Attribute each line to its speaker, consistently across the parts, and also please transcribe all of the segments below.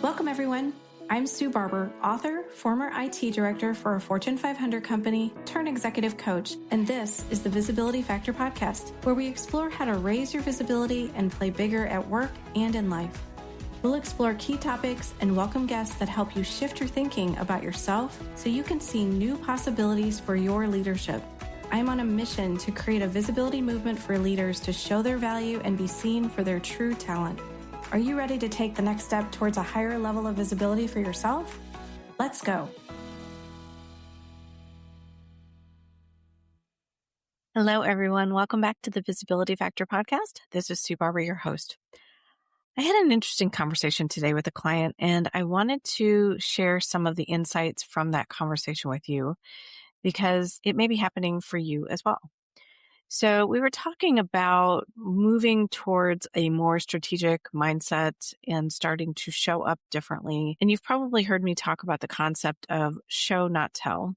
Speaker 1: Welcome, everyone. I'm Sue Barber, author, former IT director for a Fortune 500 company, turned executive coach, and this is the Visibility Factor podcast, where we explore how to raise your visibility and play bigger at work and in life. We'll explore key topics and welcome guests that help you shift your thinking about yourself so you can see new possibilities for your leadership. I'm on a mission to create a visibility movement for leaders to show their value and be seen for their true talent. Are you ready to take the next step towards a higher level of visibility for yourself? Let's go. Hello, everyone. Welcome back to the Visibility Factor podcast. This is Sue Barber, your host. I had an interesting conversation today with a client, and I wanted to share some of the insights from that conversation with you because it may be happening for you as well. So we were talking about moving towards a more strategic mindset and starting to show up differently. And you've probably heard me talk about the concept of show, not tell.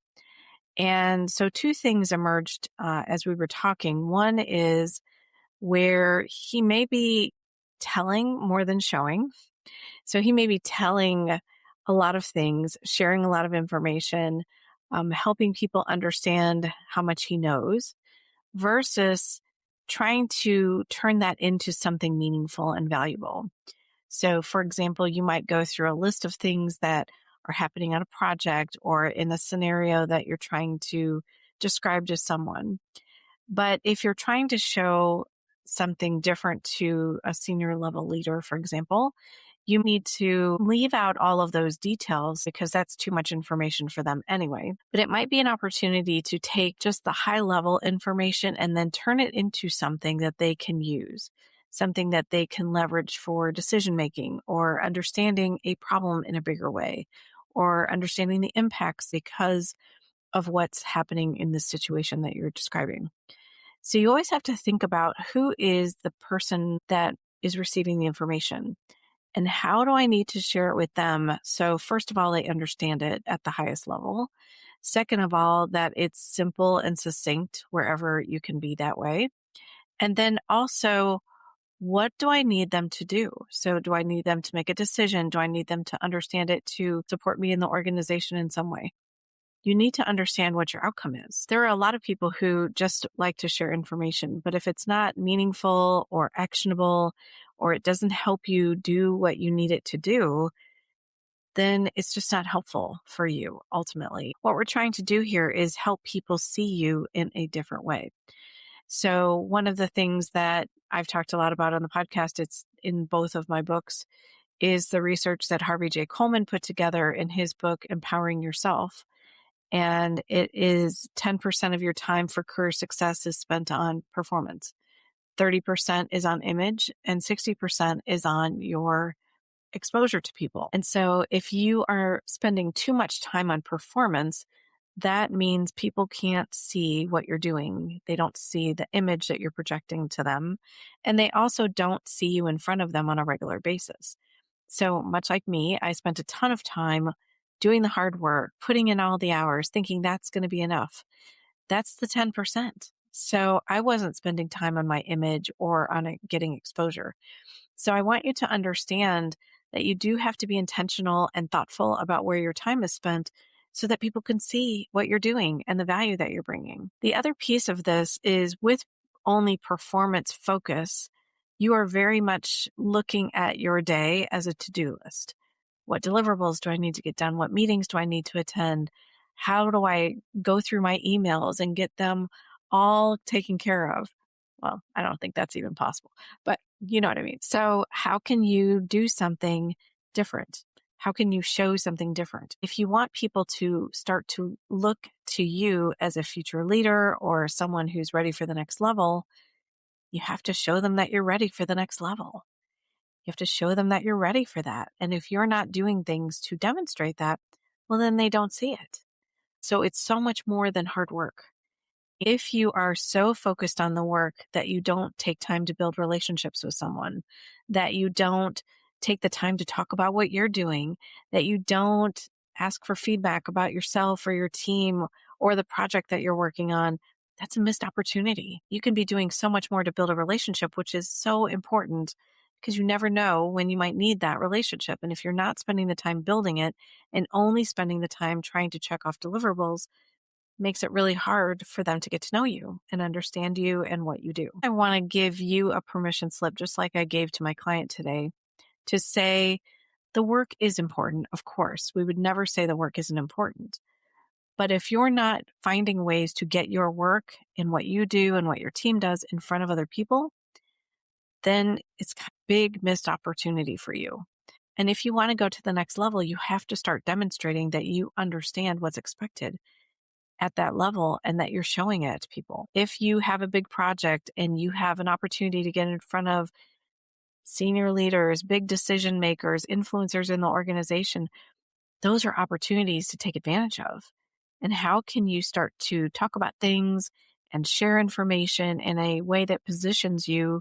Speaker 1: And so two things emerged as we were talking. One is where he may be telling more than showing. So he may be telling a lot of things, sharing a lot of information, helping people understand how much he knows, versus trying to turn that into something meaningful and valuable. So, for example, you might go through a list of things that are happening on a project or in a scenario that you're trying to describe to someone. But if you're trying to show something different to a senior level leader, for example, you need to leave out all of those details because that's too much information for them anyway. But it might be an opportunity to take just the high level information and then turn it into something that they can use, something that they can leverage for decision making or understanding a problem in a bigger way or understanding the impacts because of what's happening in the situation that you're describing. So you always have to think about who is the person that is receiving the information. And how do I need to share it with them? So first of all, they understand it at the highest level. Second of all, that it's simple and succinct wherever you can be that way. And then also, what do I need them to do? So do I need them to make a decision? Do I need them to understand it to support me in the organization in some way? You need to understand what your outcome is. There are a lot of people who just like to share information, but if it's not meaningful or actionable, or it doesn't help you do what you need it to do, then it's just not helpful for you ultimately. What we're trying to do here is help people see you in a different way. So one of the things that I've talked a lot about on the podcast, it's in both of my books, is the research that Harvey J. Coleman put together in his book, Empowering Yourself. And it is 10% of your time for career success is spent on performance. 30% is on image and 60% is on your exposure to people. And so if you are spending too much time on performance, that means people can't see what you're doing. They don't see the image that you're projecting to them. And they also don't see you in front of them on a regular basis. So much like me, I spent a ton of time doing the hard work, putting in all the hours, thinking that's going to be enough. That's the 10%. So I wasn't spending time on my image or on getting exposure. So I want you to understand that you do have to be intentional and thoughtful about where your time is spent so that people can see what you're doing and the value that you're bringing. The other piece of this is with only performance focus, you are very much looking at your day as a to-do list. What deliverables do I need to get done? What meetings do I need to attend? How do I go through my emails and get them all taken care of? Well, I don't think that's even possible, but you know what I mean. So how can you do something different? How can you show something different? If you want people to start to look to you as a future leader or someone who's ready for the next level, you have to show them that you're ready for the next level. You have to show them that you're ready for that. And if you're not doing things to demonstrate that, well, then they don't see it. So it's so much more than hard work. If you are so focused on the work that you don't take time to build relationships with someone, that you don't take the time to talk about what you're doing, that you don't ask for feedback about yourself or your team or the project that you're working on, that's a missed opportunity. You can be doing so much more to build a relationship, which is so important because you never know when you might need that relationship. And if you're not spending the time building it and only spending the time trying to check off deliverables, makes it really hard for them to get to know you and understand you and what you do. I want to give you a permission slip, just like I gave to my client today, to say the work is important. Of course, we would never say the work isn't important. But if you're not finding ways to get your work and what you do and what your team does in front of other people, then it's a big missed opportunity for you. And if you want to go to the next level, you have to start demonstrating that you understand what's expected at that level and that you're showing it to people. If you have a big project and you have an opportunity to get in front of senior leaders, big decision makers, influencers in the organization, those are opportunities to take advantage of. And how can you start to talk about things and share information in a way that positions you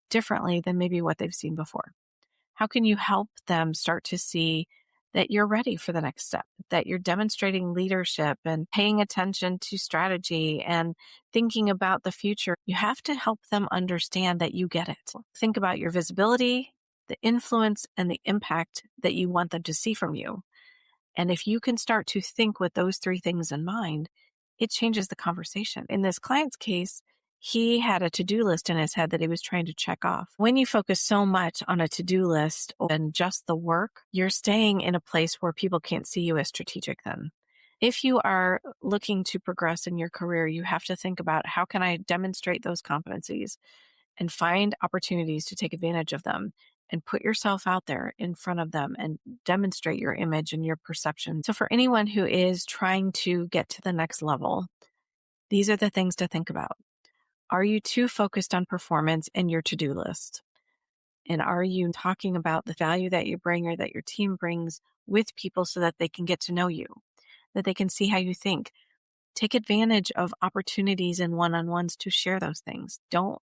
Speaker 1: differently than maybe what they've seen before? How can you help them start to see that you're ready for the next step, that you're demonstrating leadership and paying attention to strategy and thinking about the future? You have to help them understand that you get it. Think about your visibility, the influence, and the impact that you want them to see from you. And if you can start to think with those three things in mind, it changes the conversation. In this client's case, he had a to-do list in his head that he was trying to check off. When you focus so much on a to-do list and just the work, you're staying in a place where people can't see you as strategic then. If you are looking to progress in your career, you have to think about how can I demonstrate those competencies and find opportunities to take advantage of them and put yourself out there in front of them and demonstrate your image and your perception. So for anyone who is trying to get to the next level, these are the things to think about. Are you too focused on performance and your to-do list? And are you talking about the value that you bring or that your team brings with people so that they can get to know you, that they can see how you think? Take advantage of opportunities and one-on-ones to share those things. Don't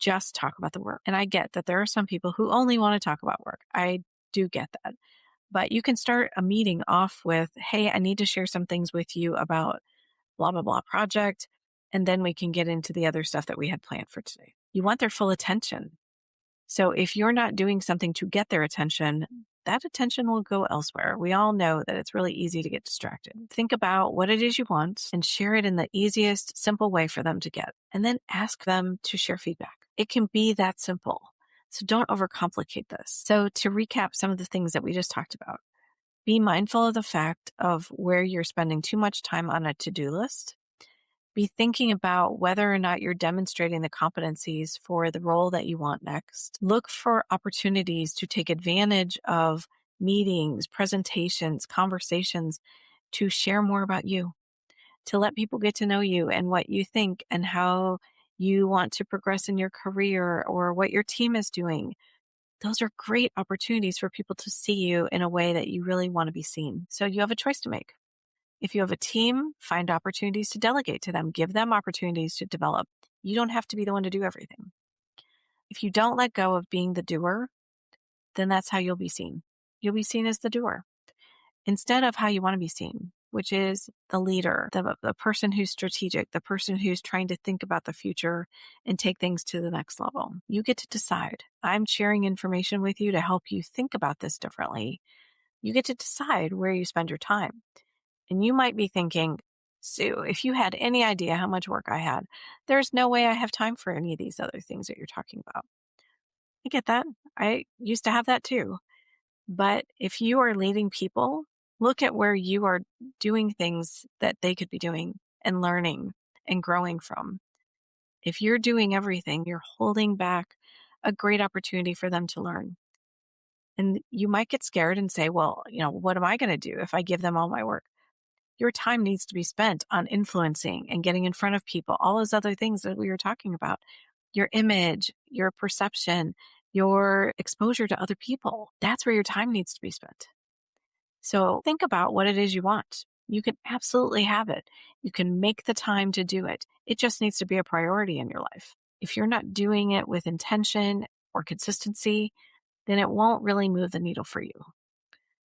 Speaker 1: just talk about the work. And I get that there are some people who only want to talk about work. I do get that. But you can start a meeting off with, hey, I need to share some things with you about blah, blah, blah project. And then we can get into the other stuff that we had planned for today. You want their full attention. So if you're not doing something to get their attention, that attention will go elsewhere. We all know that it's really easy to get distracted. Think about what it is you want and share it in the easiest, simple way for them to get. And then ask them to share feedback. It can be that simple. So don't overcomplicate this. So to recap some of the things that we just talked about, be mindful of the fact of where you're spending too much time on a to-do list. Be thinking about whether or not you're demonstrating the competencies for the role that you want next. Look for opportunities to take advantage of meetings, presentations, conversations to share more about you, to let people get to know you and what you think and how you want to progress in your career or what your team is doing. Those are great opportunities for people to see you in a way that you really want to be seen. So you have a choice to make. If you have a team, find opportunities to delegate to them. Give them opportunities to develop. You don't have to be the one to do everything. If you don't let go of being the doer, then that's how you'll be seen. You'll be seen as the doer instead of how you want to be seen, which is the leader, the person who's strategic, the person who's trying to think about the future and take things to the next level. You get to decide. I'm sharing information with you to help you think about this differently. You get to decide where you spend your time. And you might be thinking, Sue, if you had any idea how much work I had, there's no way I have time for any of these other things that you're talking about. I get that. I used to have that too. But if you are leading people, look at where you are doing things that they could be doing and learning and growing from. If you're doing everything, you're holding back a great opportunity for them to learn. And you might get scared and say, well, what am I going to do if I give them all my work? Your time needs to be spent on influencing and getting in front of people, all those other things that we were talking about, your image, your perception, your exposure to other people. That's where your time needs to be spent. So think about what it is you want. You can absolutely have it. You can make the time to do it. It just needs to be a priority in your life. If you're not doing it with intention or consistency, then it won't really move the needle for you.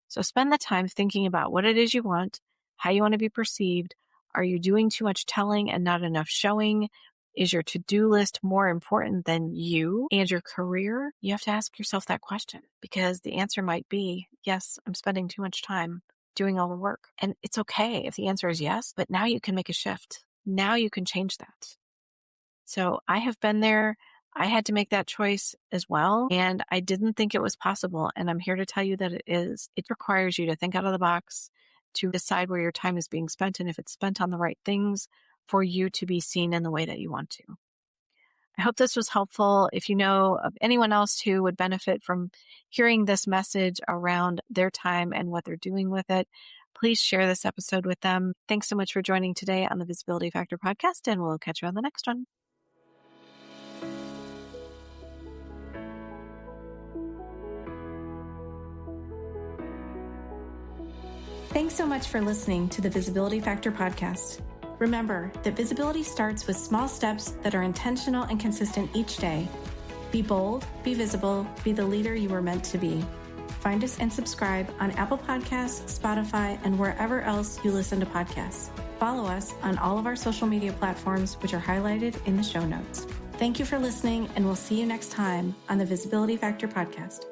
Speaker 1: So spend the time thinking about what it is you want, how you want to be perceived. Are you doing too much telling and not enough showing? Is your to-do list more important than you and your career? You have to ask yourself that question, because the answer might be, yes, I'm spending too much time doing all the work. And it's okay if the answer is yes, but now you can make a shift. Now you can change that. So I have been there. I had to make that choice as well, and I didn't think it was possible. And I'm here to tell you that it is. It requires you to think out of the box, to decide where your time is being spent and if it's spent on the right things for you to be seen in the way that you want to. I hope this was helpful. If you know of anyone else who would benefit from hearing this message around their time and what they're doing with it, please share this episode with them. Thanks so much for joining today on the Visibility Factor podcast, and we'll catch you on the next one. Thanks so much for listening to the Visibility Factor podcast. Remember that visibility starts with small steps that are intentional and consistent each day. Be bold, be visible, be the leader you were meant to be. Find us and subscribe on Apple Podcasts, Spotify, and wherever else you listen to podcasts. Follow us on all of our social media platforms, which are highlighted in the show notes. Thank you for listening, and we'll see you next time on the Visibility Factor podcast.